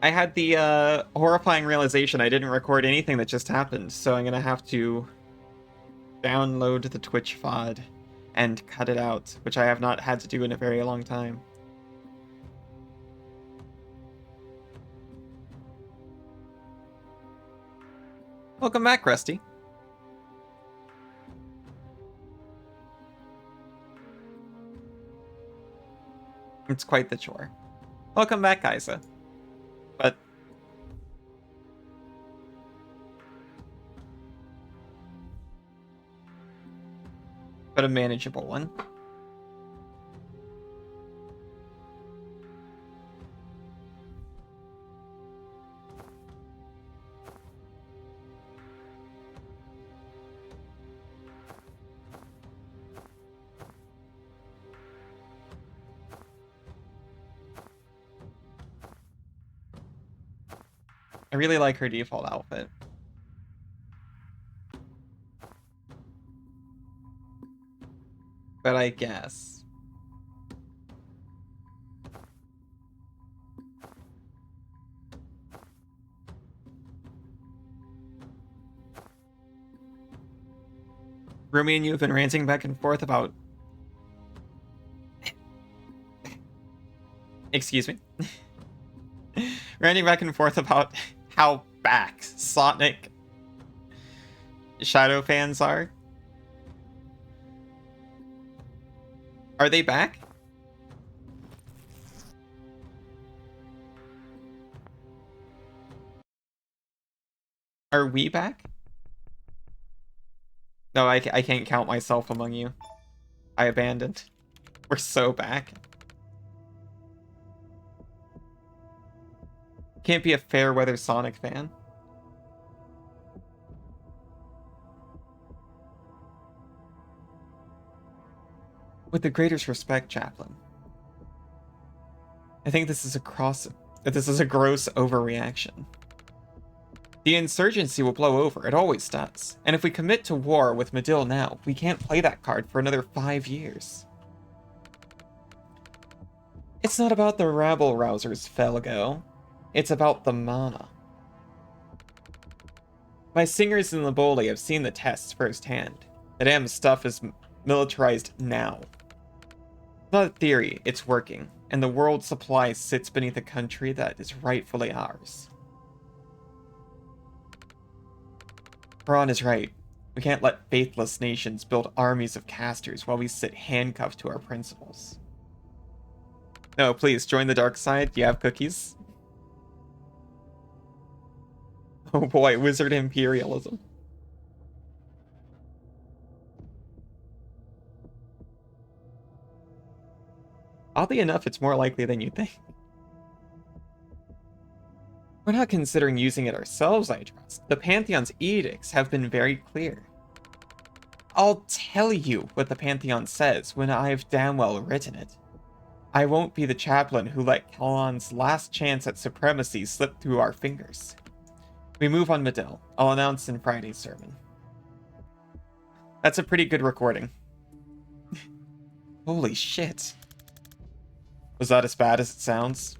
I had the horrifying realization I didn't record anything that just happened, so I'm gonna have to download the Twitch VOD and cut it out, which I have not had to do in a very long time. Welcome back, Rusty. It's quite the chore. Welcome back, Isa. But a manageable one. I really like her default outfit. But I guess. Rumi and you have been ranting back and forth about... Excuse me? Ranting back and forth about how back Sonic Shadow fans are. Are they back? Are we back? No, I can't count myself among you. I abandoned. We're so back. Can't be a fair weather Sonic fan. With the greatest respect, Chaplain. I think this is a gross overreaction. The insurgency will blow over, it always does. And if we commit to war with Medill now, we can't play that card for another 5 years. It's not about the rabble-rousers, Felgo. It's about the mana. My singers in Liboli have seen the tests firsthand. The damn stuff is militarized now. It's not a theory, it's working. And the world's supply sits beneath a country that is rightfully ours. Ron is right. We can't let faithless nations build armies of casters while we sit handcuffed to our principles. No, please, join the dark side. Do you have cookies? Oh boy, wizard imperialism. Oddly enough, it's more likely than you think. We're not considering using it ourselves, I trust. The Pantheon's edicts have been very clear. I'll tell you what the Pantheon says when I've damn well written it. I won't be the chaplain who let Kalon's last chance at supremacy slip through our fingers. We move on Medill. I'll announce in Friday's sermon. That's a pretty good recording. Holy shit. Was that as bad as it sounds?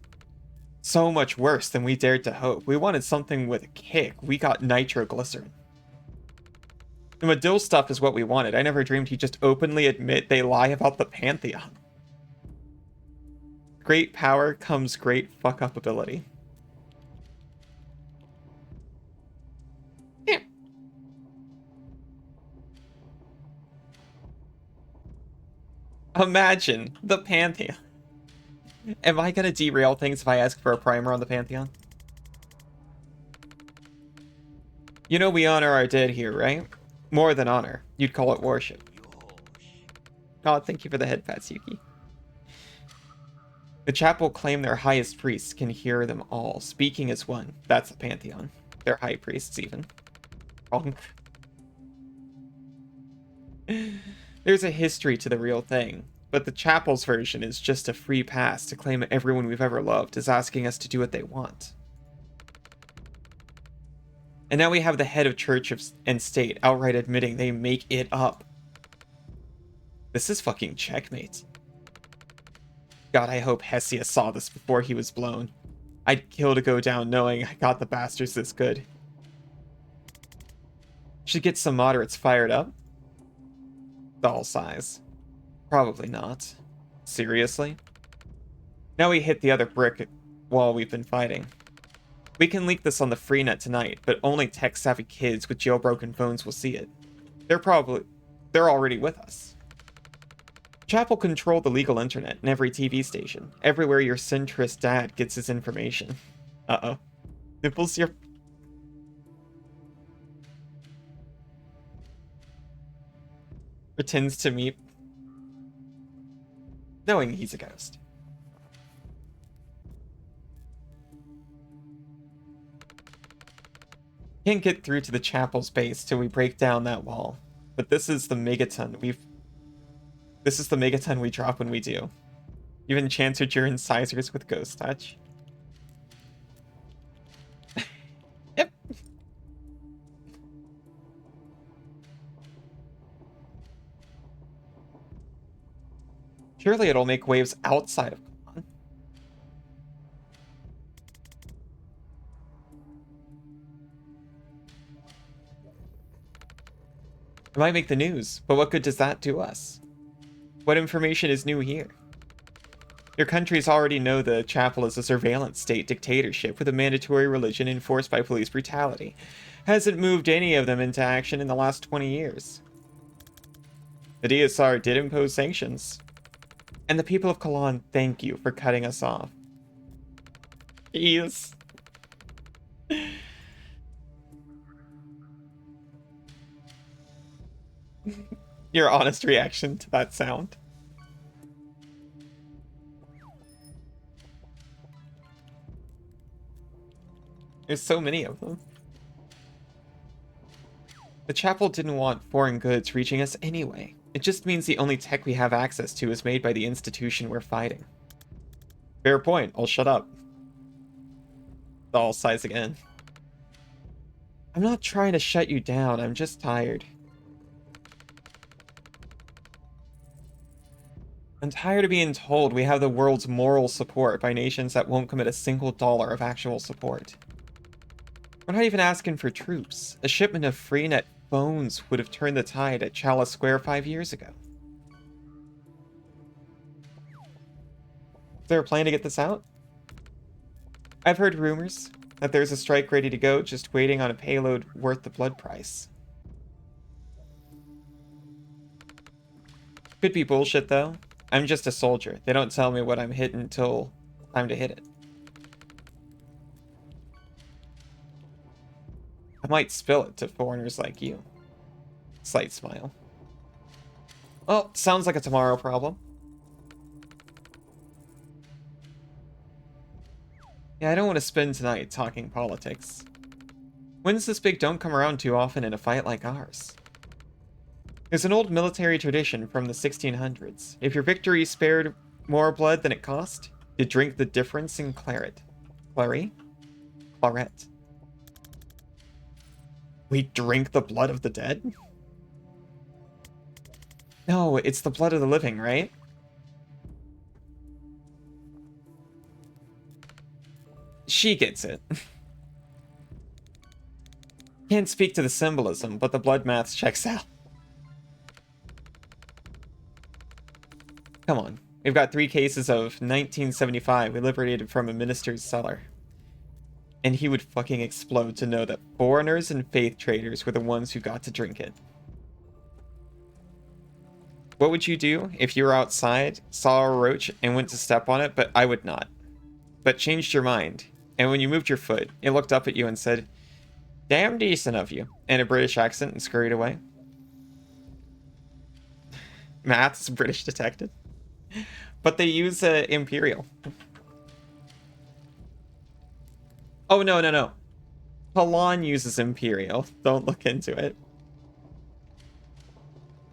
So much worse than we dared to hope. We wanted something with a kick. We got nitroglycerin. The Medill stuff is what we wanted. I never dreamed he'd just openly admit they lie about the Pantheon. Great power comes great fuck-up ability. Yeah. Imagine the Pantheon. Am I gonna derail things if I ask for a primer on the Pantheon? You know we honor our dead here, right? More than honor. You'd call it worship. Oh, thank you for the head pats, Yuki. The chapel claim their highest priests can hear them all, speaking as one. That's the Pantheon. Their high priests, even. Bonk. There's a history to the real thing, but the chapel's version is just a free pass to claim everyone we've ever loved is asking us to do what they want. And now we have the head of church and state outright admitting they make it up. This is fucking checkmate. God, I hope Hesia saw this before he was blown. I'd kill to go down knowing I got the bastards this good. Should get some moderates fired up. Doll size. Probably not. Seriously? Now we hit the other brick wall we've been fighting. We can leak this on the freenet tonight, but only tech-savvy kids with jailbroken phones will see it. They're already with us. Chapel control the legal internet and every TV station. Everywhere your centrist dad gets his information. Uh-oh. Nipples your... Pretends to meet... knowing he's a ghost. Can't get through to the chapel's base till we break down that wall. But this is the megaton we drop when we do. You've enchanted your incisors with ghost touch. Yep. Surely it'll make waves outside of Kalan. It might make the news, but what good does that do us? What information is new here? Your countries already know the chapel is a surveillance state dictatorship with a mandatory religion enforced by police brutality. Hasn't moved any of them into action in the last 20 years. The DSR did impose sanctions. And the people of Kalan thank you for cutting us off. Jeez. Your honest reaction to that sound. There's so many of them. The chapel didn't want foreign goods reaching us anyway. It just means the only tech we have access to is made by the institution we're fighting. Fair point, I'll shut up. Doll size again. I'm not trying to shut you down, I'm just tired. I'm tired of being told we have the world's moral support by nations that won't commit a single dollar of actual support. We're not even asking for troops. A shipment of freenet phones would have turned the tide at Chalice Square 5 years ago. Is there a plan to get this out? I've heard rumors that there's a strike ready to go, just waiting on a payload worth the blood price. Could be bullshit though. I'm just a soldier. They don't tell me what I'm hitting until time to hit it. I might spill it to foreigners like you. Slight smile. Well, sounds like a tomorrow problem. Yeah, I don't want to spend tonight talking politics. Wins this big don't come around too often in a fight like ours. There's an old military tradition from the 1600s. If your victory spared more blood than it cost, you drink the difference in claret. Clary? Claret. We drink the blood of the dead? No, it's the blood of the living, right? She gets it. Can't speak to the symbolism, but the blood math checks out. Come on. We've got 3 cases of 1975 we liberated from a minister's cellar. And he would fucking explode to know that foreigners and faith traders were the ones who got to drink it. What would you do if you were outside, saw a roach, and went to step on it? But I would not. But changed your mind. And when you moved your foot, it looked up at you and said, "Damn decent of you," in a British accent and scurried away. Math's British detected. But they use Imperial. Oh, no. Kalan uses Imperial. Don't look into it.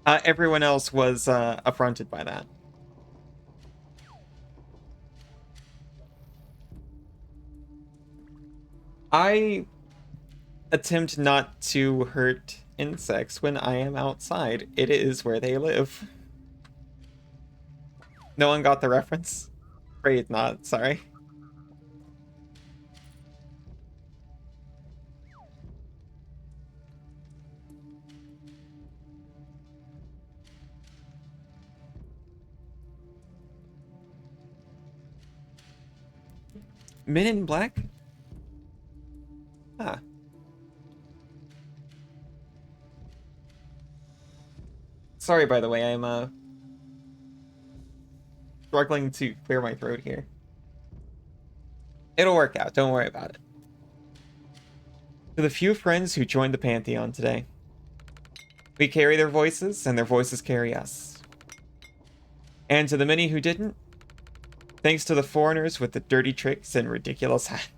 Everyone else was affronted by that. I attempt not to hurt insects when I am outside. It is where they live. No one got the reference? Afraid not, sorry. Men in Black? Ah. Sorry, by the way, I'm struggling to clear my throat here. It'll work out, don't worry about it. To the few friends who joined the Pantheon today, we carry their voices, and their voices carry us. And to the many who didn't, thanks to the foreigners with the dirty tricks and ridiculous hats.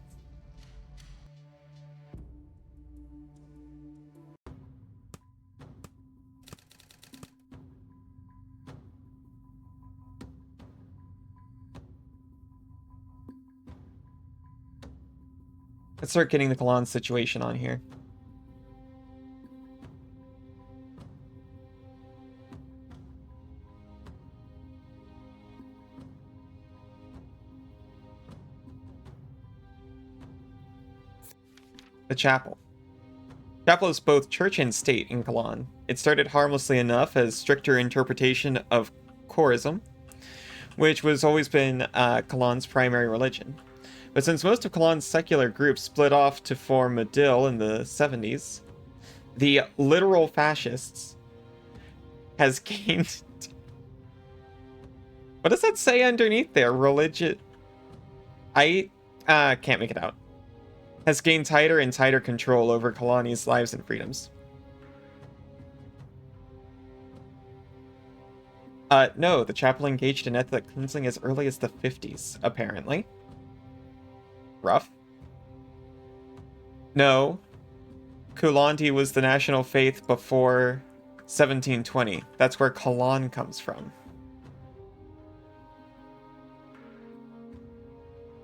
Let's start getting the Kalan situation on here. The chapel. Chapel is both church and state in Kalan. It started harmlessly enough as stricter interpretation of Chorism, which was always been Kalan's primary religion. But since most of Kalan's secular groups split off to form Madil in the 70s, the literal fascists has gained... What does that say underneath there? Religion... I can't make it out. Has gained tighter and tighter control over Kalani's lives and freedoms. No, the chapel engaged in ethnic cleansing as early as the 50s, apparently. Rough. No. Kulandi was the national faith before 1720. That's where Kalan comes from.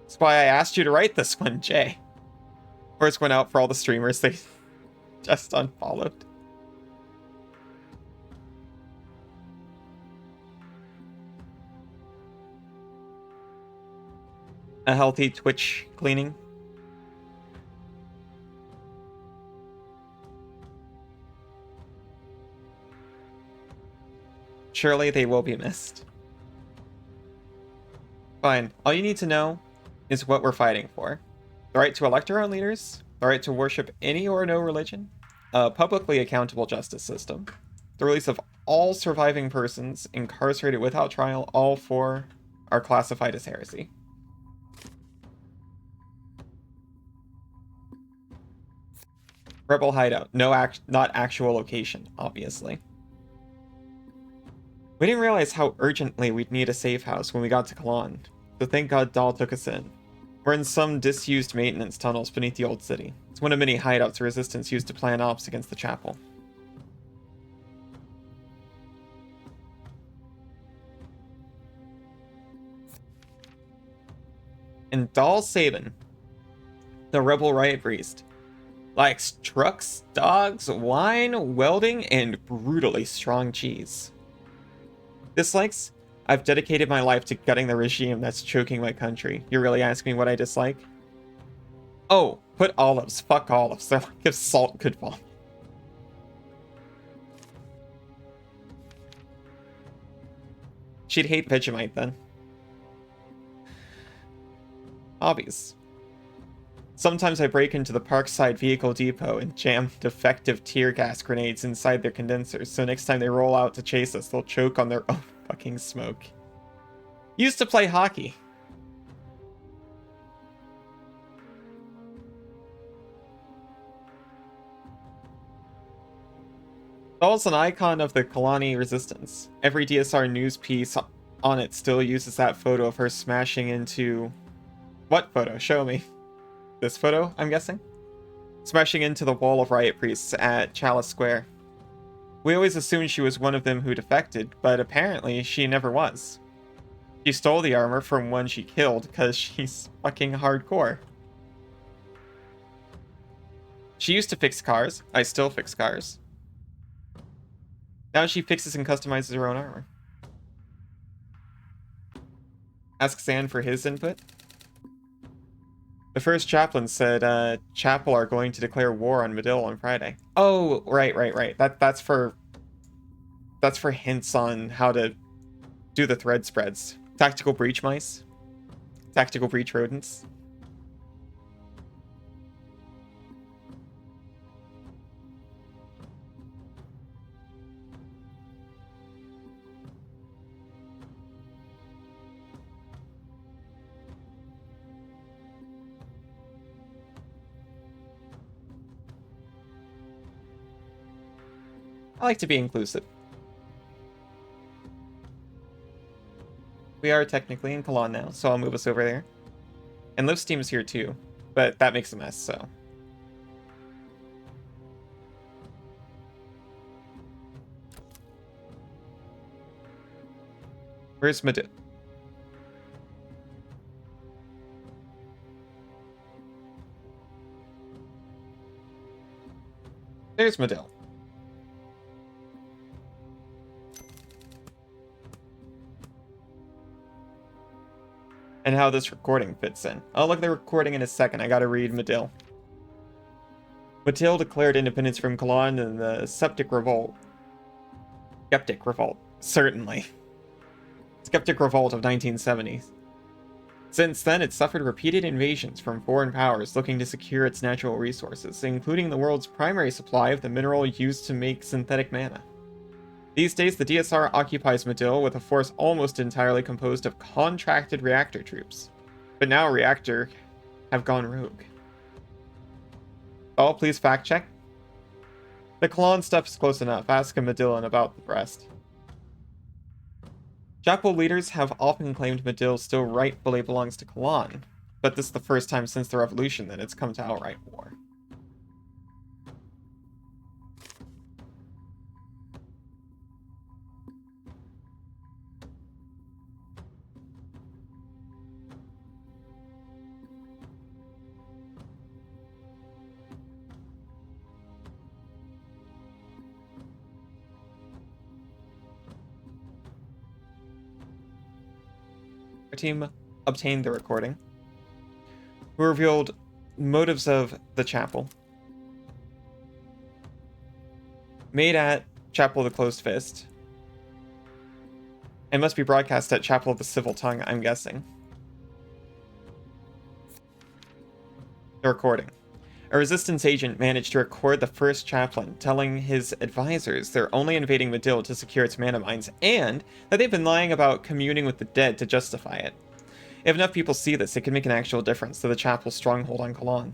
That's why I asked you to write this one, Jay. First went out for all the streamers they just unfollowed. A healthy Twitch cleaning. Surely they will be missed. Fine. All you need to know is what we're fighting for. The right to elect our own leaders, the right to worship any or no religion, a publicly accountable justice system, the release of all surviving persons incarcerated without trial, all four are classified as heresy. Rebel hideout, not actual location, obviously. We didn't realize how urgently we'd need a safe house when we got to Kalan, so thank God Dahl took us in. We're in some disused maintenance tunnels beneath the old city. It's one of many hideouts the Resistance used to plan ops against the chapel. And Dahl Sabin, the rebel riot priest, likes trucks, dogs, wine, welding, and brutally strong cheese. Dislikes? I've dedicated my life to gutting the regime that's choking my country. You really ask me what I dislike? Oh, put olives. Fuck olives. They're like if salt could fall. She'd hate Vegemite then. Hobbies. Sometimes I break into the Parkside Vehicle Depot and jam defective tear gas grenades inside their condensers, so next time they roll out to chase us, they'll choke on their own fucking smoke. Used to play hockey. Dahl's an icon of the Kalani resistance. Every DSR news piece on it still uses that photo of her smashing into... What photo? Show me. This photo, I'm guessing? Smashing into the wall of riot priests at Chalice Square. We always assumed she was one of them who defected, but apparently she never was. She stole the armor from one she killed because she's fucking hardcore. She used to fix cars. I still fix cars. Now she fixes and customizes her own armor. Ask Zan for his input. The first chaplain said, Chapel are going to declare war on Madil on Friday. Oh, right. That's for hints on how to do the thread spreads. Tactical breach mice. Tactical breach rodents. I like to be inclusive. We are technically in Kalan now, so I'll move us over there. And Live Steam's here too, but that makes a mess, so. Where's Madil? There's Madil. And how this recording fits in. I'll look at the recording in a second. I gotta read Madil. Madil declared independence from Kalan in the Skeptic Revolt. Certainly. Skeptic Revolt of 1970s. Since then, it's suffered repeated invasions from foreign powers looking to secure its natural resources, including the world's primary supply of the mineral used to make synthetic mana. These days, the DSR occupies Madil with a force almost entirely composed of contracted reactor troops. But now reactor have gone rogue. Oh, please fact check. The Kalan stuff is close enough. Ask a Madillan about the rest. Chapel leaders have often claimed Madil still rightfully belongs to Kalan, but this is the first time since the revolution that it's come to outright war. Our team obtained the recording. We revealed motives of the chapel. Made at Chapel of the Closed Fist. And must be broadcast at Chapel of the Civil Tongue, I'm guessing. The recording. A resistance agent managed to record the first chaplain telling his advisors they're only invading Madil to secure its mana mines, and that they've been lying about communing with the dead to justify it. If enough people see this, it can make an actual difference to the chapel's stronghold on Kalan.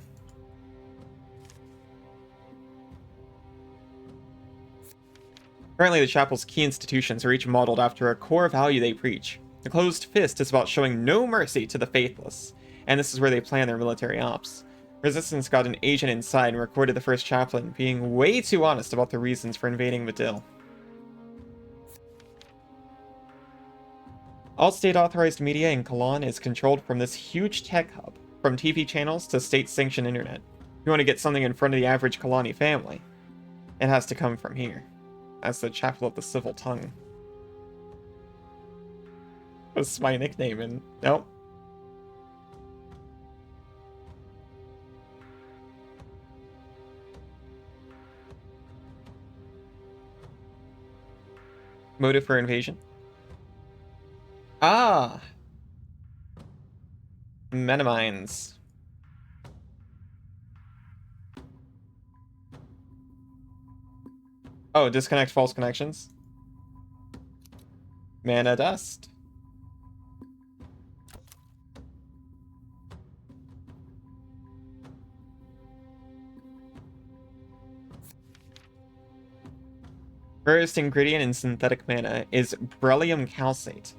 Currently, the chapel's key institutions are each modeled after a core value they preach. The Closed Fist is about showing no mercy to the faithless, and this is where they plan their military ops. Resistance got an agent inside and recorded the first chaplain being way too honest about the reasons for invading Madil. All state-authorized media in Kalan is controlled from this huge tech hub, from TV channels to state-sanctioned internet. If you want to get something in front of the average Kalani family, it has to come from here. That's the Chapel of the Civil Tongue. That's my nickname, and nope. Motive for invasion. Ah! Metamines. Oh, disconnect false connections. Mana dust. Rarest ingredient in synthetic mana is beryllium calcite.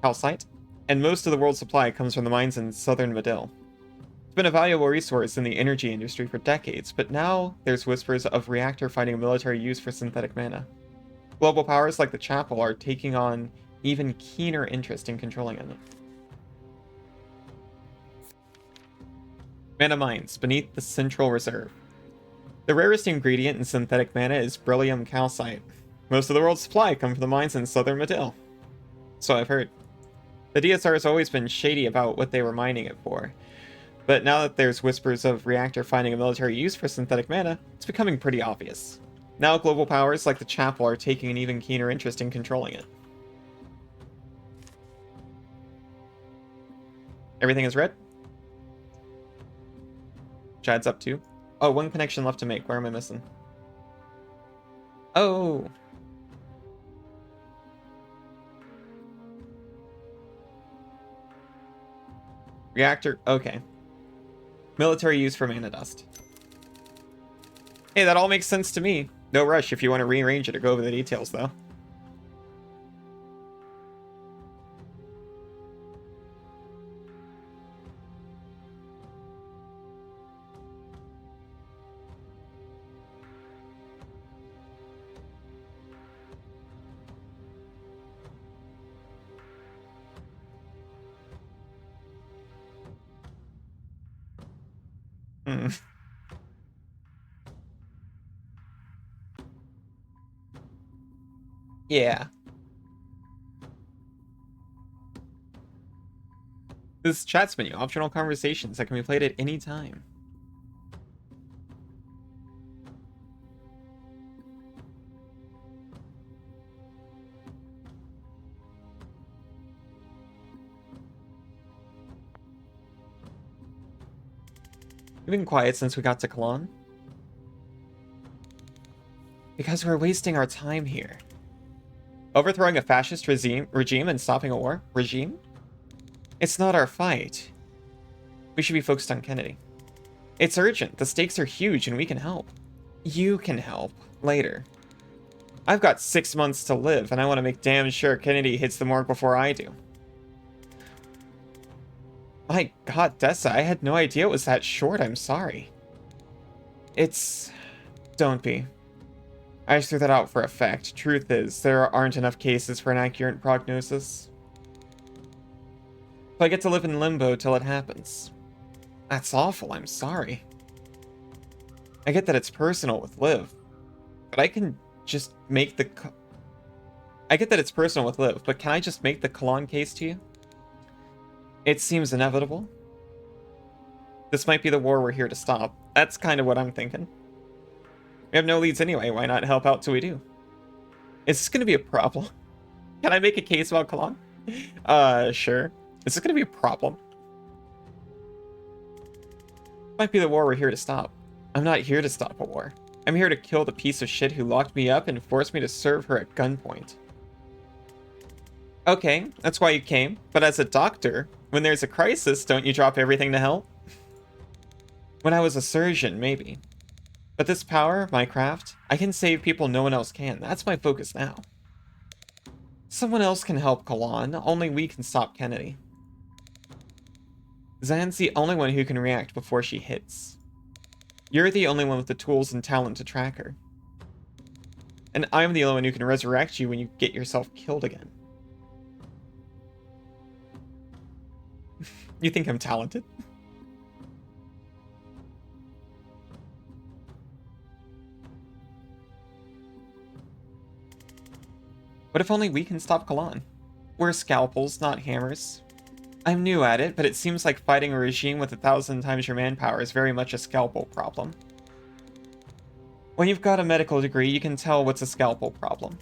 And most of the world's supply comes from the mines in southern Madil. It's been a valuable resource in the energy industry for decades, but now there's whispers of reactor finding military use for synthetic mana. Global powers like the Chapel are taking on even keener interest in controlling it. Mana mines beneath the Central Reserve. The rarest ingredient in synthetic mana is beryllium calcite. Most of the world's supply come from the mines in southern Madil. So I've heard. The DSR has always been shady about what they were mining it for, but now that there's whispers of reactor finding a military use for synthetic mana, it's becoming pretty obvious. Now global powers like the Chapel are taking an even keener interest in controlling it. Everything is red? Chad's up too. Oh, one connection left to make. Where am I missing? Oh! Reactor, okay. Military use for mana dust. Hey, that all makes sense to me. No rush if you want to rearrange it or go over the details, though. Hmm. Yeah. This chat's menu, optional conversations that can be played at any time. We've been quiet since we got to Kalon. Because we're wasting our time here. Overthrowing a fascist regime and stopping a war? Regime? It's not our fight. We should be focused on Kennedy. It's urgent. The stakes are huge and we can help. You can help. Later. I've got 6 months to live and I want to make damn sure Kennedy hits the mark before I do. My god, Dessa, I had no idea it was that short. I'm sorry. Don't be. I just threw that out for effect. Truth is, there aren't enough cases for an accurate prognosis. So I get to live in limbo till it happens. That's awful, I'm sorry. I get that it's personal with Liv, but I can just make the... I get that it's personal with Liv, but can I just make the Kalon case to you? It seems inevitable. This might be the war we're here to stop. That's kind of what I'm thinking. We have no leads anyway, why not help out till we do? Is this going to be a problem? Can I make a case about Kalon? Sure. Is this going to be a problem? Might be the war we're here to stop. I'm not here to stop a war. I'm here to kill the piece of shit who locked me up and forced me to serve her at gunpoint. Okay, that's why you came. But as a doctor, when there's a crisis, don't you drop everything to help? When I was a surgeon, maybe. But this power, my craft, I can save people no one else can. That's my focus now. Someone else can help Kalon, only we can stop Kennedy. Zan's the only one who can react before she hits. You're the only one with the tools and talent to track her. And I'm the only one who can resurrect you when you get yourself killed again. You think I'm talented? What if only we can stop Kalon? We're scalpels, not hammers. I'm new at it, but it seems like fighting a regime with 1,000 times your manpower is very much a scalpel problem. When you've got a medical degree, you can tell what's a scalpel problem.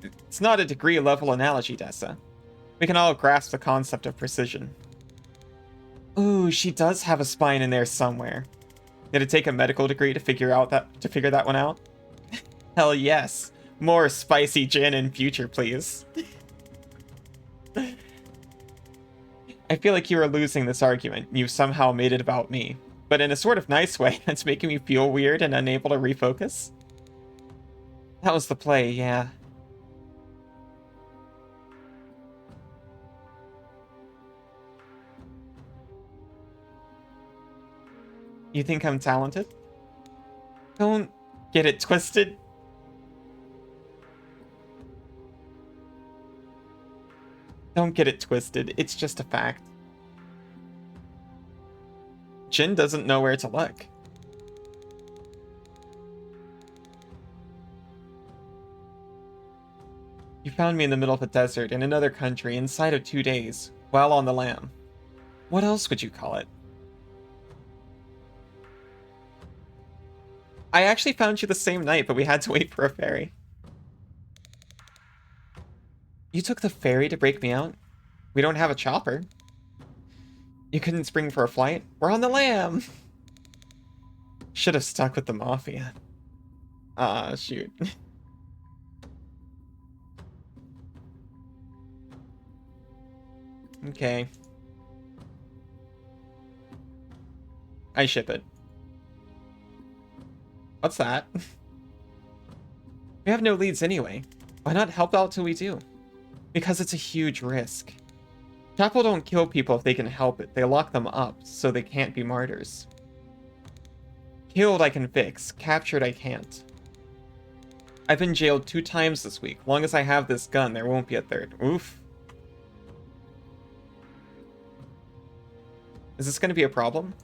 It's not a degree-level analogy, Dessa. We can all grasp the concept of precision. Ooh, she does have a spine in there somewhere. Did it take a medical degree to figure that one out? Hell yes. More spicy gin in future, please. I feel like you are losing this argument. You've somehow made it about me. But in a sort of nice way that's making me feel weird and unable to refocus. That was the play, yeah. You think I'm talented? Don't get it twisted. Don't get it twisted. It's just a fact. Jin doesn't know where to look. You found me in the middle of a desert in another country inside of 2 days, while on the lam. What else would you call it? I actually found you the same night, but we had to wait for a ferry. You took the ferry to break me out? We don't have a chopper. You couldn't spring for a flight? We're on the lam! Should have stuck with the Mafia. Ah, shoot. Okay. I ship it. What's that? We have no leads anyway. Why not help out till we do? Because it's a huge risk. Chapel don't kill people if they can help it. They lock them up so they can't be martyrs. Killed I can fix. Captured I can't. I've been jailed 2 times this week. Long as I have this gun, there won't be a third. Oof. Is this going to be a problem?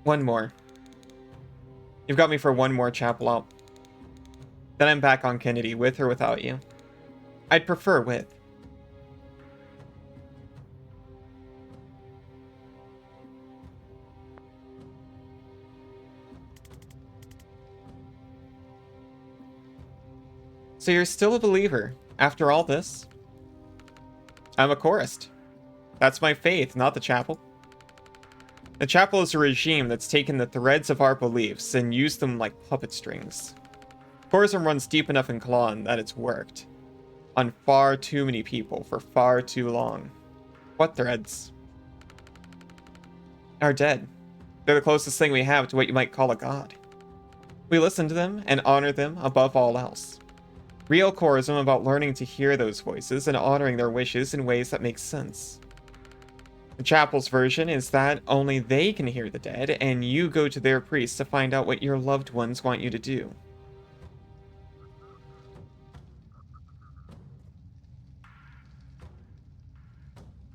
One more. You've got me for one more, Chapel out. Then I'm back on Kennedy, with or without you. I'd prefer with. So you're still a believer, after all this? I'm a chorist. That's my faith, not the chapel. The chapel is a regime that's taken the threads of our beliefs and used them like puppet strings. Chorism runs deep enough in Cologne that it's worked. On far too many people for far too long. What threads? Our dead. They're the closest thing we have to what you might call a god. We listen to them and honor them above all else. Real chorism about learning to hear those voices and honoring their wishes in ways that make sense. The chapel's version is that only they can hear the dead, and you go to their priest to find out what your loved ones want you to do.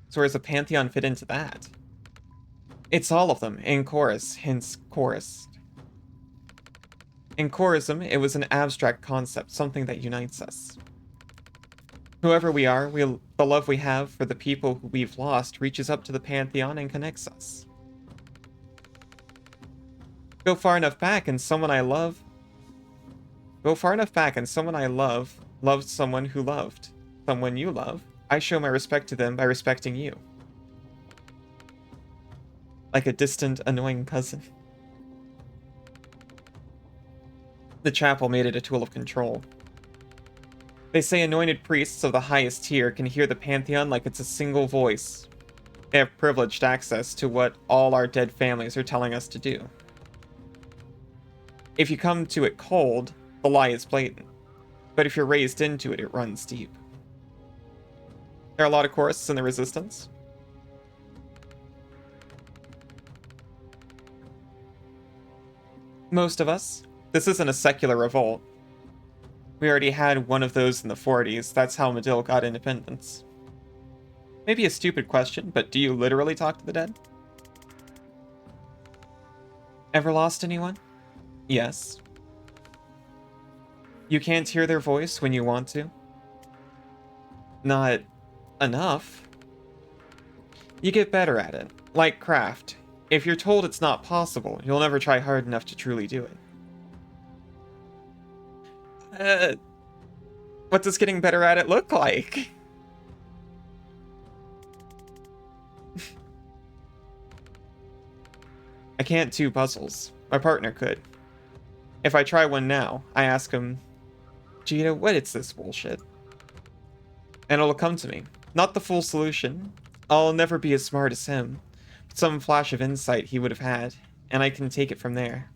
So where does the Pantheon fit into that? It's all of them, in chorus, hence chorist. In chorism, it was an abstract concept, something that unites us. Whoever we are, the love we have for the people who we've lost reaches up to the Pantheon and connects us. Go far enough back and someone I love loved someone who loved someone you love. I show my respect to them by respecting you. Like a distant, annoying cousin. The chapel made it a tool of control. They say anointed priests of the highest tier can hear the Pantheon like it's a single voice. They have privileged access to what all our dead families are telling us to do. If you come to it cold, the lie is blatant. But if you're raised into it, it runs deep. There are a lot of chorists in the Resistance. Most of us. This isn't a secular revolt. We already had one of those in the 40s. That's how Medill got independence. Maybe a stupid question, but do you literally talk to the dead? Ever lost anyone? Yes. You can't hear their voice when you want to? Not enough. You get better at it. Like craft. If you're told it's not possible, you'll never try hard enough to truly do it. What does getting better at it look like? I can't do puzzles. My partner could. If I try one now, I ask him, Gina, what is this bullshit? And it'll come to me. Not the full solution. I'll never be as smart as him. But some flash of insight he would have had, and I can take it from there.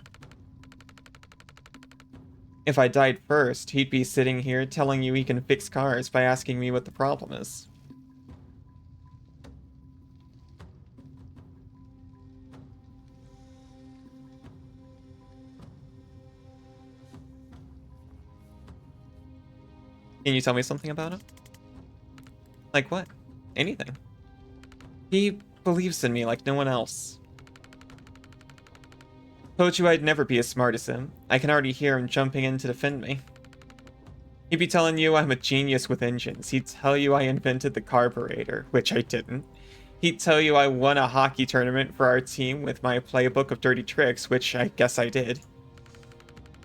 If I died first, he'd be sitting here telling you he can fix cars by asking me what the problem is. Can you tell me something about him? Like what? Anything. He believes in me like no one else. Told you I'd never be as smart as him. I can already hear him jumping in to defend me. He'd be telling you I'm a genius with engines. He'd tell you I invented the carburetor, which I didn't. He'd tell you I won a hockey tournament for our team with my playbook of dirty tricks, which I guess I did.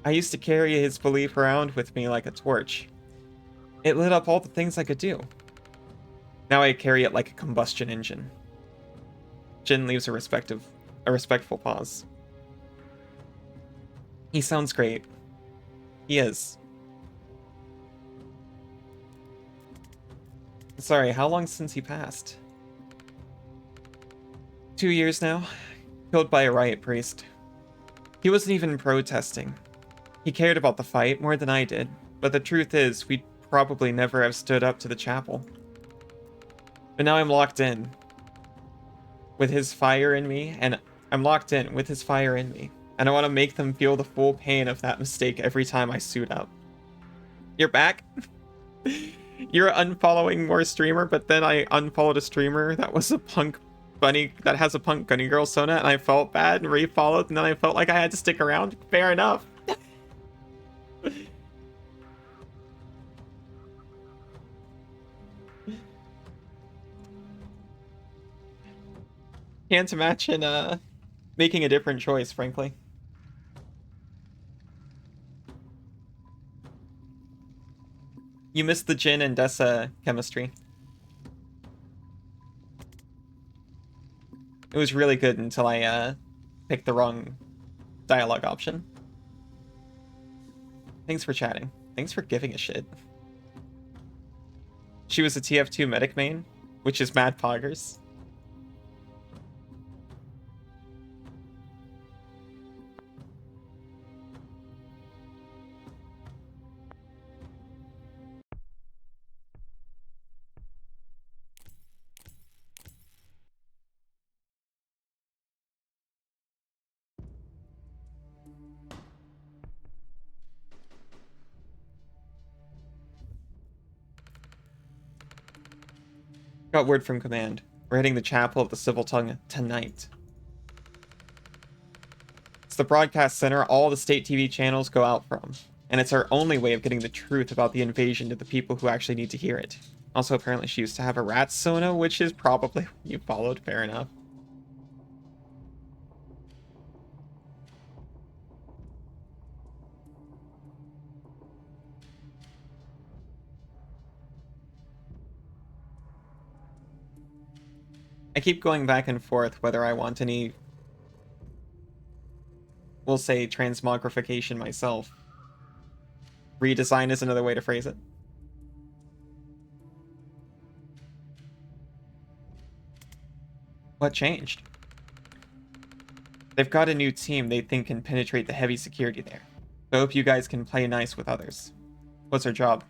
I used to carry his belief around with me like a torch. It lit up all the things I could do. Now I carry it like a combustion engine. Jin leaves a respectful pause. He sounds great. He is. Sorry, how long since he passed? 2 years now. Killed by a riot priest. He wasn't even protesting. He cared about the fight more than I did, but the truth is, we'd probably never have stood up to the chapel. But now I'm locked in with his fire in me, and I'm locked in with his fire in me. And I want to make them feel the full pain of that mistake every time I suit up. You're back? You're unfollowing more streamer, but then I unfollowed a streamer that was a punk bunny, that has a punk bunny girl Sona, and I felt bad and refollowed, and then I felt like I had to stick around. Fair enough. Can't imagine making a different choice, frankly. You missed the Jin and Dessa chemistry. It was really good until I picked the wrong dialogue option. Thanks for chatting. Thanks for giving a shit. She was a TF2 medic main, which is mad poggers. Got word from command. We're hitting the chapel of the Civil Tongue tonight. It's the broadcast center all the state TV channels go out from, and it's our only way of getting the truth about the invasion to the people who actually need to hear it. Also, apparently she used to have a rat Sona, which is probably what you followed. Fair enough. I keep going back and forth whether I want any, we'll say, transmogrification myself. Redesign is another way to phrase it. What changed? They've got a new team they think can penetrate the heavy security there. I hope you guys can play nice with others. What's our job?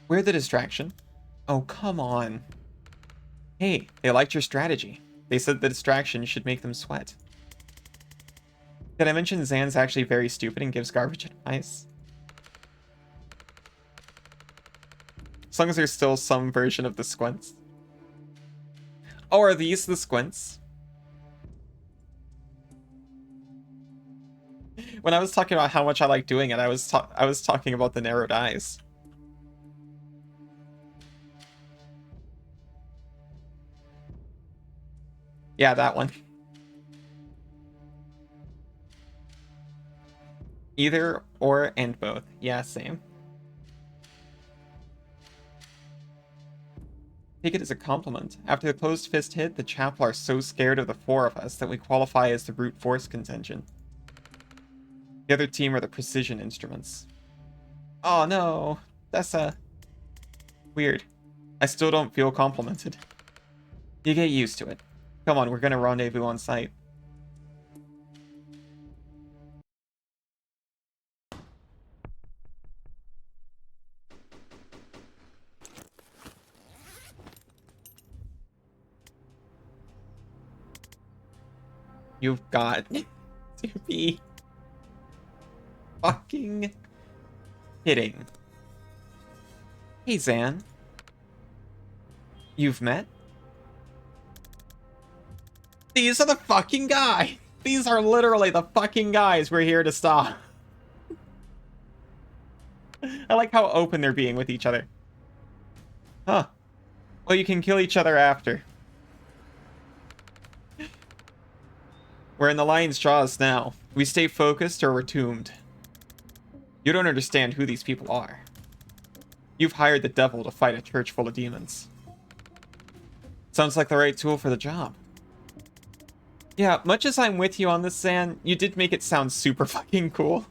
We're the distraction. Oh, come on. Hey, they liked your strategy. They said the distraction should make them sweat. Did I mention Zan's actually very stupid and gives garbage advice? As long as there's still some version of the squints. Oh, are these the squints? When I was talking about how much I like doing it, I was talking about the narrowed eyes. Yeah, that one. Either, or, and both. Yeah, same. Take it as a compliment. After the closed fist hit, the chapel are so scared of the four of us that we qualify as the brute force contingent. The other team are the precision instruments. Oh no, that's weird. I still don't feel complimented. You get used to it. Come on, we're gonna rendezvous on site. You've got to be fucking kidding. Hey, Zan. You've met? These are the fucking guys! These are literally the fucking guys we're here to stop. I like how open they're being with each other. Huh. Well, you can kill each other after. We're in the lion's jaws now. We stay focused or we're tombed. You don't understand who these people are. You've hired the devil to fight a church full of demons. Sounds like the right tool for the job. Yeah, much as I'm with you on this, Zan, you did make it sound super fucking cool.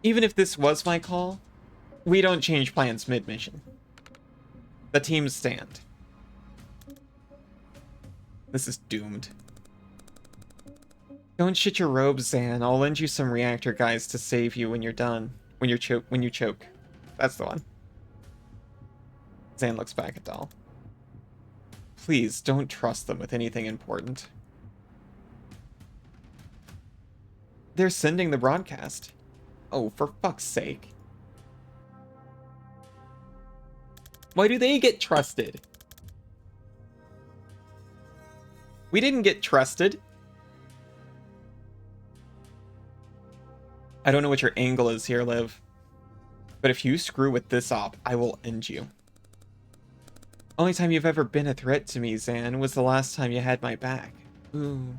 Even if this was my call, we don't change plans mid-mission. The teams stand. This is doomed. Don't shit your robes, Zan. I'll lend you some reactor guys to save you when you're done. When you choke. That's the one. Zan looks back at Doll. Please, don't trust them with anything important. They're sending the broadcast. Oh, for fuck's sake. Why do they get trusted? We didn't get trusted. I don't know what your angle is here, Liv. But if you screw with this op, I will end you. Only time you've ever been a threat to me, Zan, was the last time you had my back. Ooh.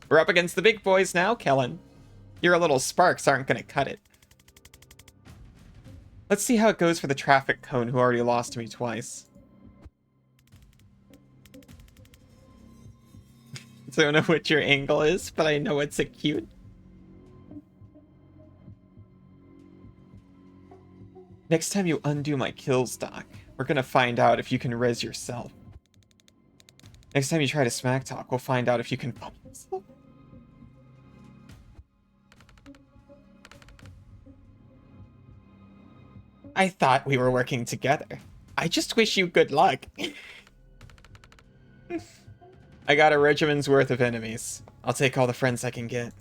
We're up against the big boys now, Kellen. Your little sparks aren't gonna cut it. Let's see how it goes for the traffic cone who already lost to me twice. I don't know what your angle is, but I know it's acute. Next time you undo my kills, Doc, we're gonna find out if you can res yourself. Next time you try to smack talk, we'll find out if you can fuck yourself. I thought we were working together. I just wish you good luck. I got a regiment's worth of enemies. I'll take all the friends I can get.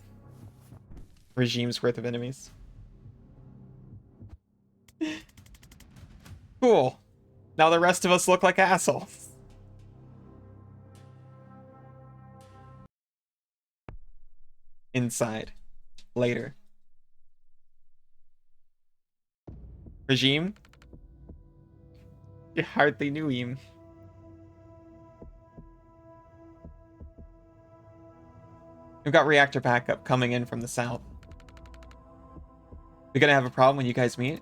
Regime's worth of enemies. Cool. Now the rest of us look like assholes. Inside. Later. Regime? You hardly knew him. We've got reactor backup coming in from the south. We're gonna have a problem when you guys meet?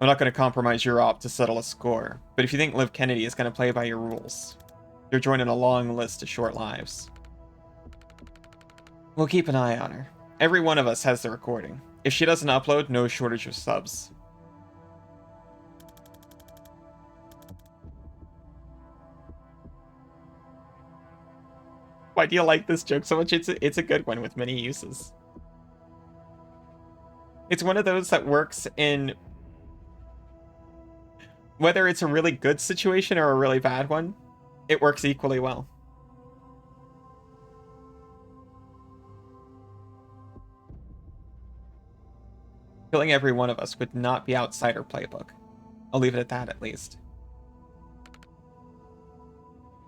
I'm not gonna compromise your op to settle a score, but if you think Liv Kennedy is gonna play by your rules, you're joining a long list of short lives. We'll keep an eye on her. Every one of us has the recording. If she doesn't upload, no shortage of subs. Why do you like this joke so much? It's a good one with many uses. It's one of those that works in whether it's a really good situation or a really bad one, it works equally well. Killing every one of us would not be outside her playbook. I'll leave it at that, at least.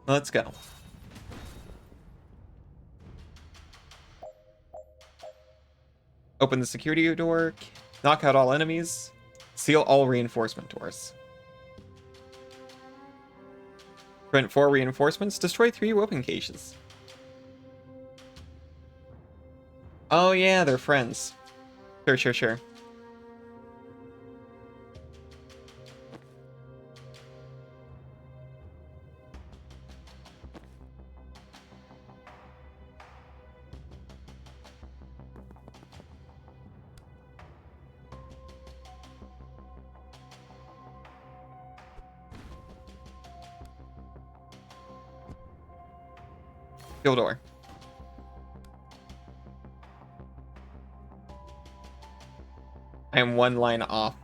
Let's go. Open the security door, knock out all enemies, seal all reinforcement doors. Prevent 4 reinforcements, destroy 3 weapon caches. Oh yeah, they're friends. Sure. Kill door. I am 1 line off.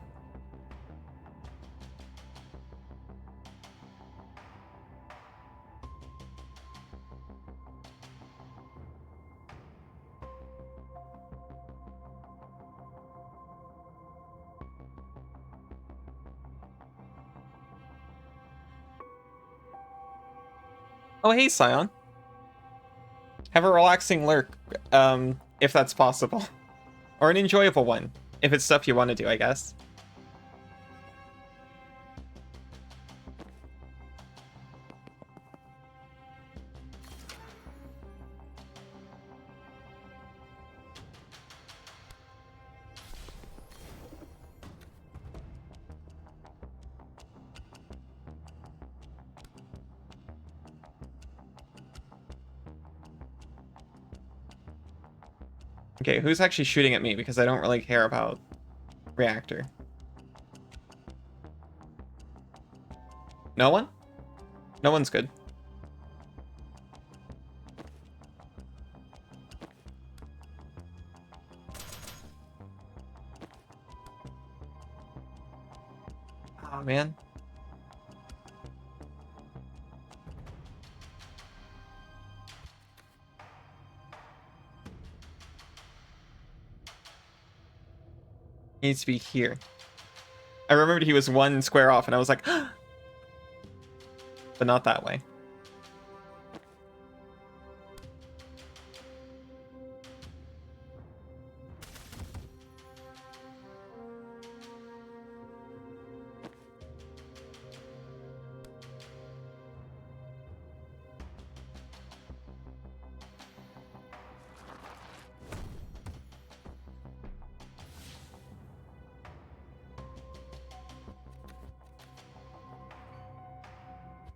Oh, hey, Scion. Have a relaxing lurk, if that's possible. Or an enjoyable one, if it's stuff you want to do, I guess. Okay, who's actually shooting at me? Because I don't really care about reactor. No one? No one's good. Aw, man. He needs to be here. I remembered he was 1 square off, and I was like, but not that way.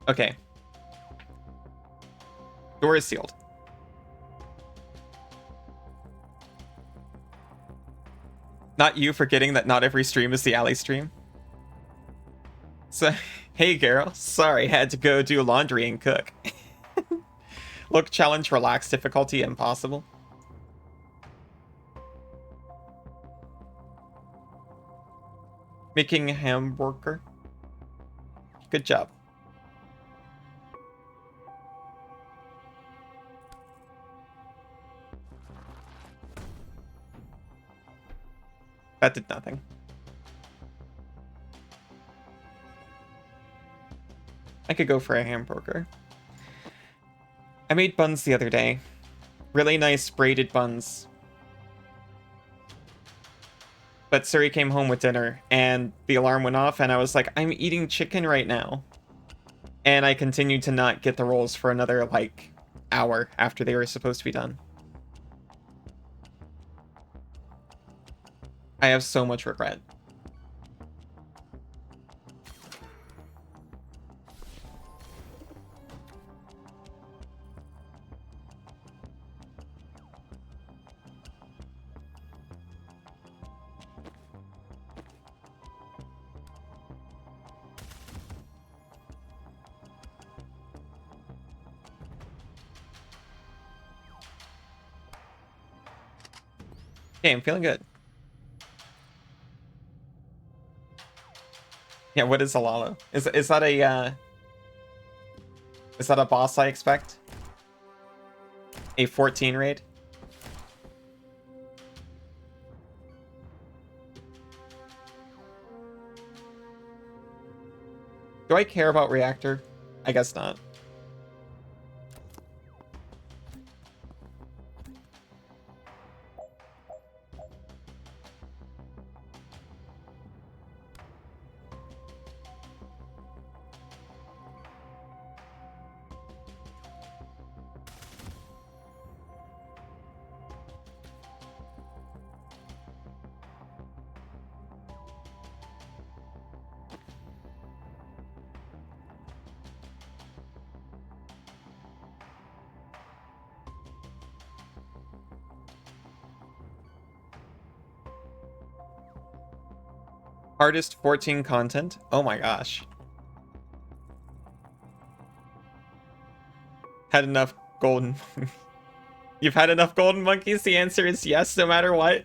Okay. Door is sealed. Not you forgetting that not every stream is the alley stream. So, hey Garrel, sorry, had to go do laundry and cook. Look, challenge, relax, difficulty, impossible. Making a hamburger. Good job. That did nothing. I could go for a hamburger. I made buns the other day. Really nice braided buns. But Suri came home with dinner and the alarm went off and I was like, I'm eating chicken right now. And I continued to not get the rolls for another, like, hour after they were supposed to be done. I have so much regret. Okay, I'm feeling good. Yeah, what is a Lalo? Is that a boss I expect? A 14 raid? Do I care about reactor? I guess not. Hardest 14 content? Oh my gosh. Had enough golden... You've had enough golden monkeys? The answer is yes, no matter what.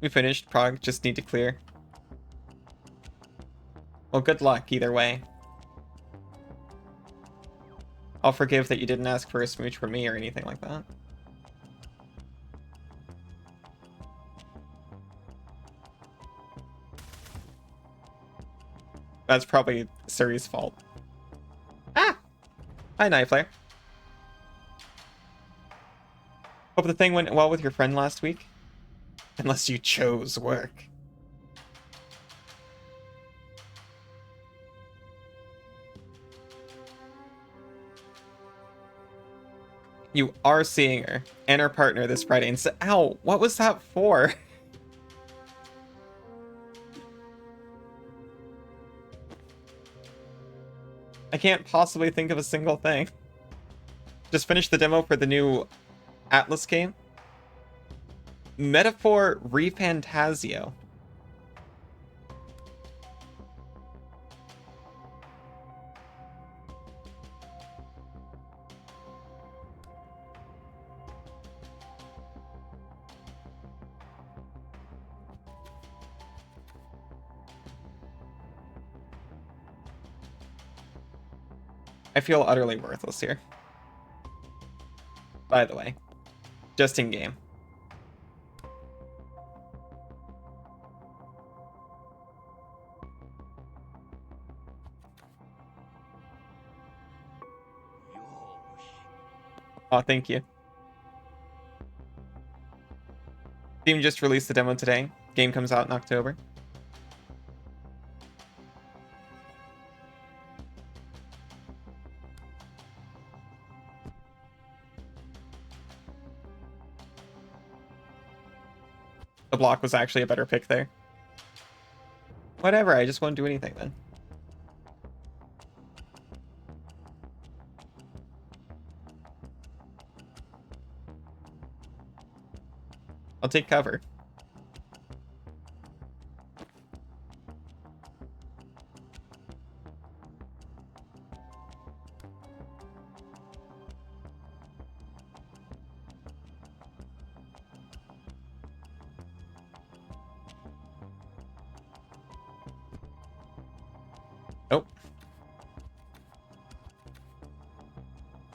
We finished. Prague, just need to clear. Well, good luck either way. I'll forgive that you didn't ask for a smooch from me or anything like that. That's probably Suri's fault. Ah! Hi, Knifeflare. Hope the thing went well with your friend last week. Unless you chose work. You are seeing her and her partner this Friday. And so, ow, what was that for? I can't possibly think of a single thing. Just finished the demo for the new Atlas game. Metaphor Refantasio. I feel utterly worthless here. By the way, just in game. Oh, thank you. Steam just released the demo today. Game comes out in October. The block was actually a better pick there. Whatever, I just won't do anything then. I'll take cover. Nope.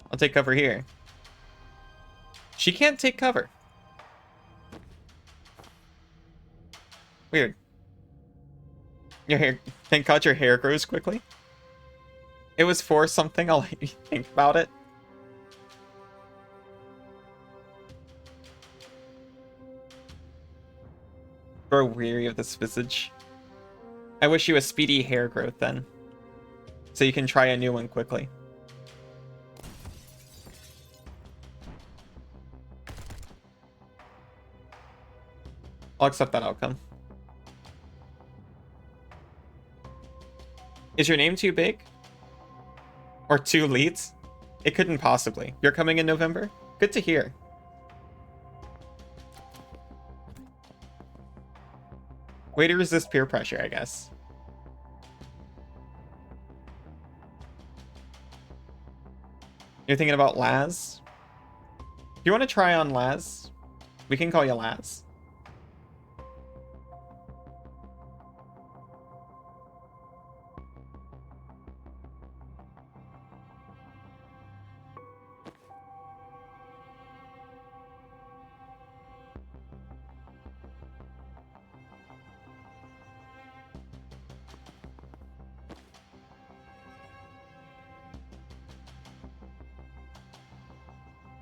I'll take cover here. She can't take cover. Weird. Your hair... Thank God your hair grows quickly. It was for something. I'll let you think about it. Grow weary of this visage. I wish you a speedy hair growth then. So you can try a new one quickly. I'll accept that outcome. Is your name too big? Or too leads? It couldn't possibly. You're coming in November? Good to hear. Way to resist peer pressure, I guess. You're thinking about Laz? If you want to try on Laz, we can call you Laz.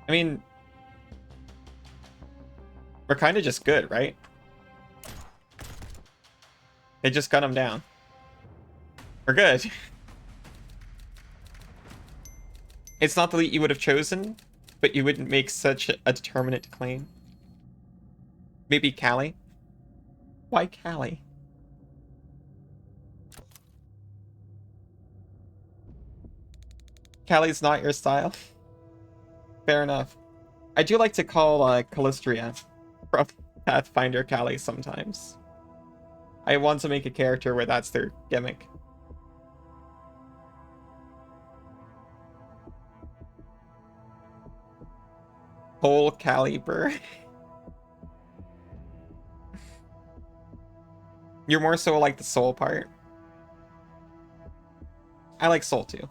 I mean, we're kind of just good, right? They just got him down. We're good. It's not the lead you would have chosen, but you wouldn't make such a determinate claim. Maybe Callie? Why Callie? Callie's not your style. Fair enough. I do like to call Callistria from Pathfinder Callie sometimes. I want to make a character where that's their gimmick. Whole caliber. You're more so like the soul part. I like soul too.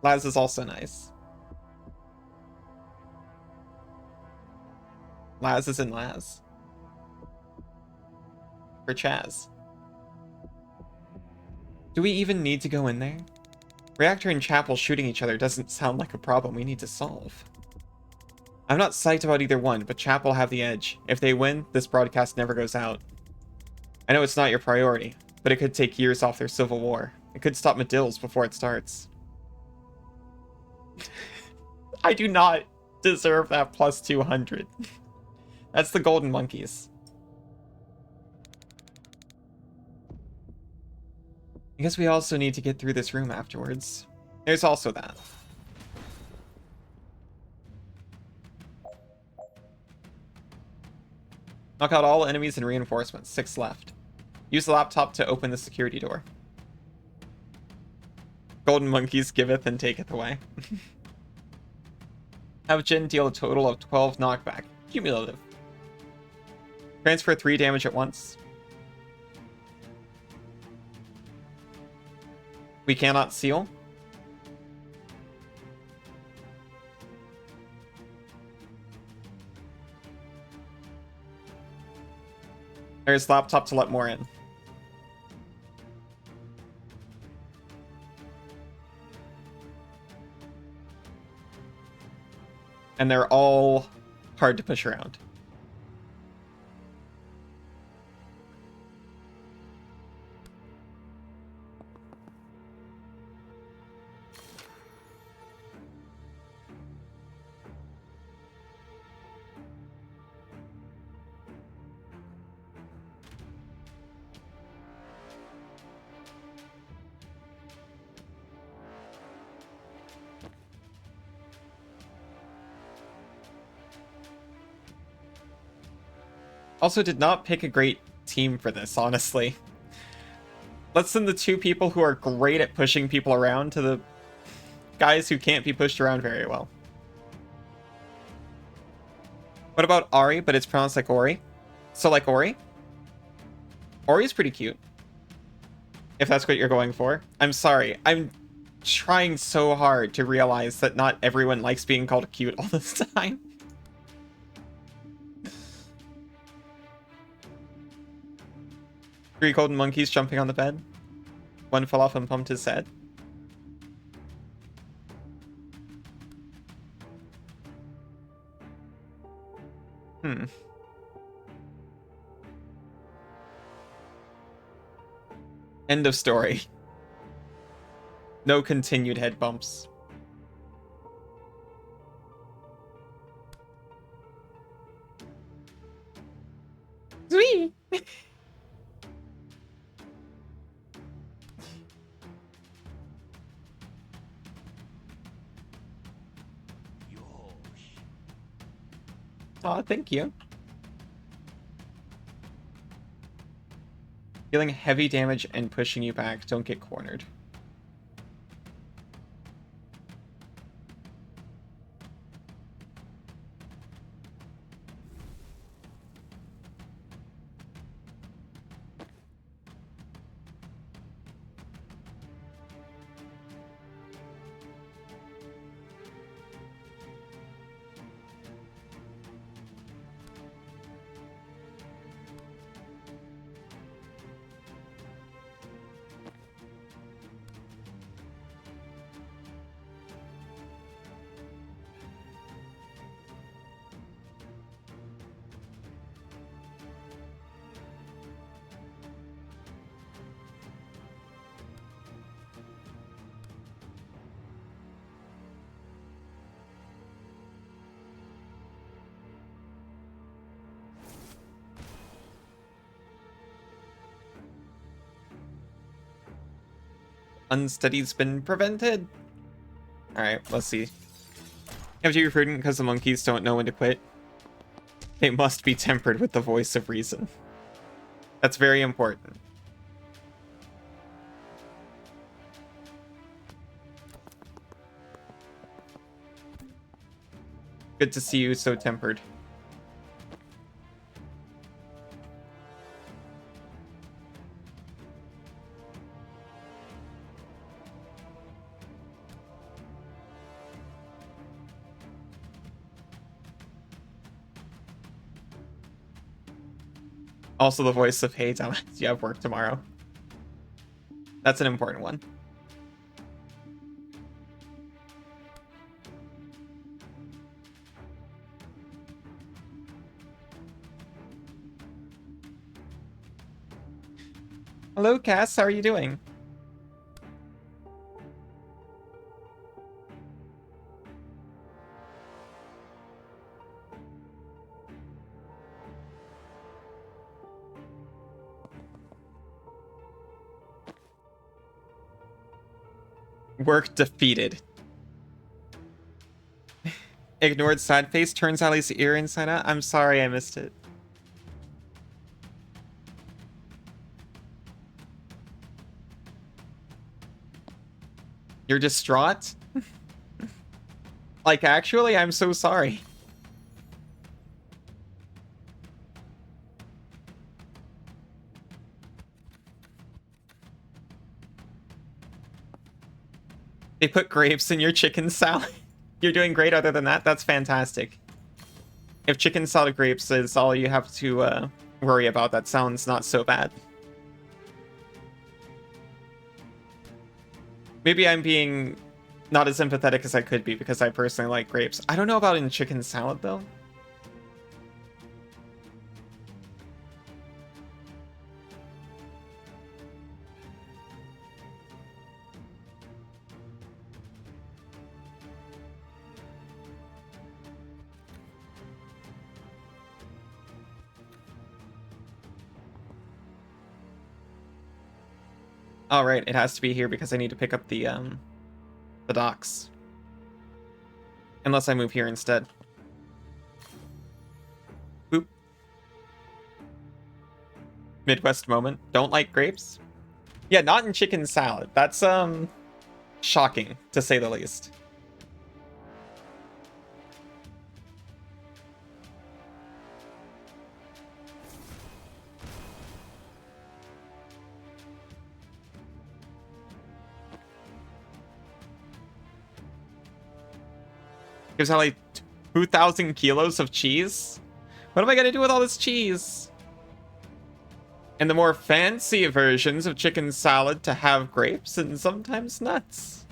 Laz is also nice. Laz is in Laz. For Chaz. Do we even need to go in there? Reactor and Chapel shooting each other doesn't sound like a problem we need to solve. I'm not psyched about either one, but Chapel have the edge. If they win, this broadcast never goes out. I know it's not your priority, but it could take years off their civil war. It could stop Medills before it starts. I do not deserve that plus 200. That's the Golden Monkeys. I guess we also need to get through this room afterwards. There's also that. Knock out all enemies and reinforcements. 6 left. Use the laptop to open the security door. Golden monkeys giveth and taketh away. Have Jin deal a total of 12 knockback. Cumulative. Transfer 3 damage at once. We cannot seal. There's laptop to let more in. And they're all hard to push around. Also did not pick a great team for this, honestly. Let's send the 2 people who are great at pushing people around to the guys who can't be pushed around very well. What about Ari, but it's pronounced like Ori? So like Ori? Ori's pretty cute. If that's what you're going for. I'm sorry. I'm trying so hard to realize that not everyone likes being called cute all this time. 3 golden monkeys jumping on the bed. 1 fell off and pumped his head. End of story. No continued head bumps. Zwee! Aw, thank you. Dealing heavy damage and pushing you back. Don't get cornered. Unsteady's been prevented. Alright, let's see. You have to be prudent because the monkeys don't know when to quit. They must be tempered with the voice of reason. That's very important. Good to see you so tempered. Also the voice of, hey, Thomas, you have work tomorrow. That's an important one. Hello, Cass. How are you doing? Work defeated. Ignored sad face, turns Ali's ear inside out. I'm sorry I missed it. You're distraught? Like, actually, I'm so sorry. They put grapes in your chicken salad. You're doing great other than that. That's fantastic. If chicken salad grapes is all you have to worry about, that sounds not so bad. Maybe I'm being not as empathetic as I could be because I personally like grapes. I don't know about in chicken salad, though. All right, it has to be here because I need to pick up the docks. Unless I move here instead. Boop. Midwest moment. Don't like grapes? Yeah, not in chicken salad. That's shocking, to say the least. Gives out like 2,000 kilos of cheese? What am I gonna do with all this cheese? And the more fancy versions of chicken salad to have grapes and sometimes nuts.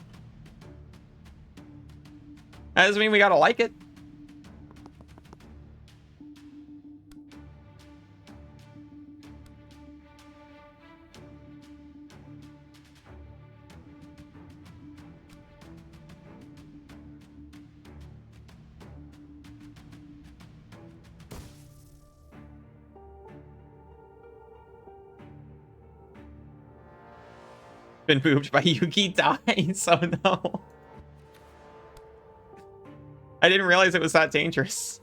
That doesn't mean we gotta like it. Been moved by Yugi dies. Oh no. I didn't realize it was that dangerous.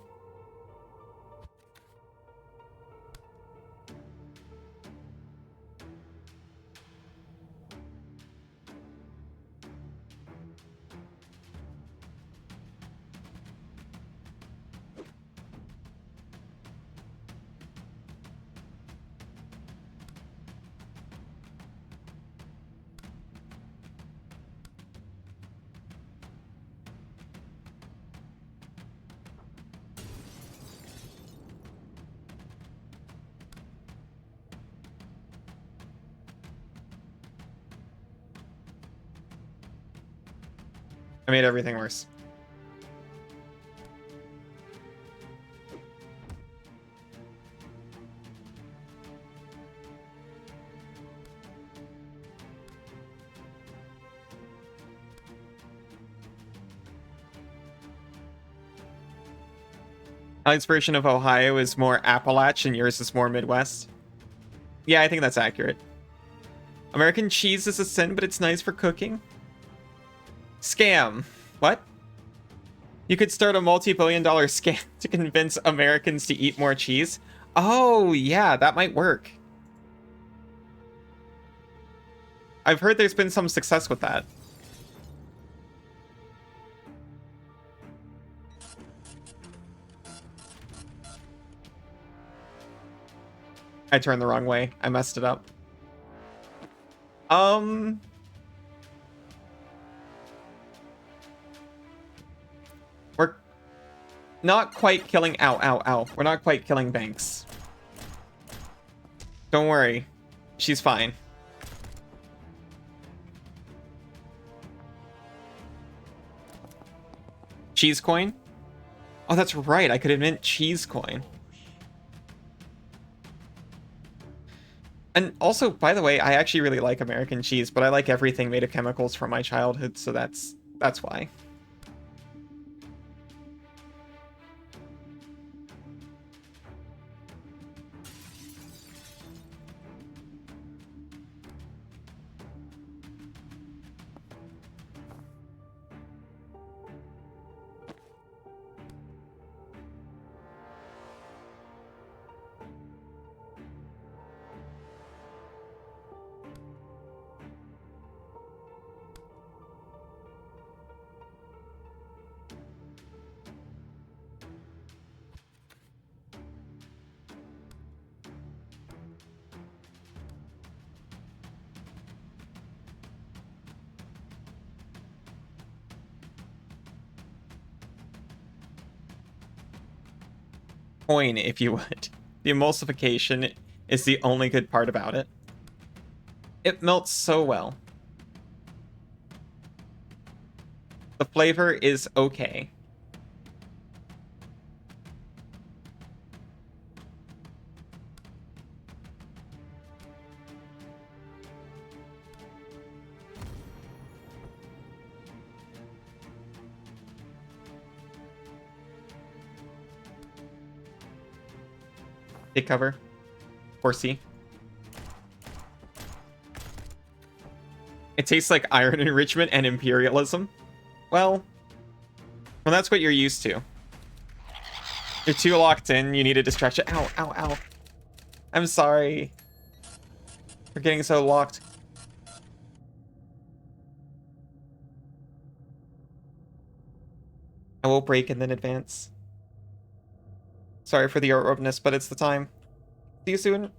I made everything worse. Alex version of Ohio is more Appalach and yours is more Midwest. Yeah, I think that's accurate. American cheese is a sin, but it's nice for cooking. Scam. What? You could start a multi-billion-dollar scam to convince Americans to eat more cheese? Oh, yeah, that might work. I've heard there's been some success with that. I turned the wrong way. I messed it up. We're not quite killing... Ow, ow, ow. We're not quite killing Banks. Don't worry. She's fine. Cheese coin? Oh, that's right. I could invent cheese coin. And also, by the way, I actually really like American cheese, but I like everything made of chemicals from my childhood, so that's why. coin, if you would. The emulsification is the only good part about it. It melts so well. The flavor is okay. Take cover. Horsey. It tastes like iron enrichment and imperialism. Well, that's what you're used to. You're too locked in, you needed to stretch it. Ow, ow, ow. I'm sorry for getting so locked. I will break and then advance. Sorry for the abruptness, but it's the time. See you soon.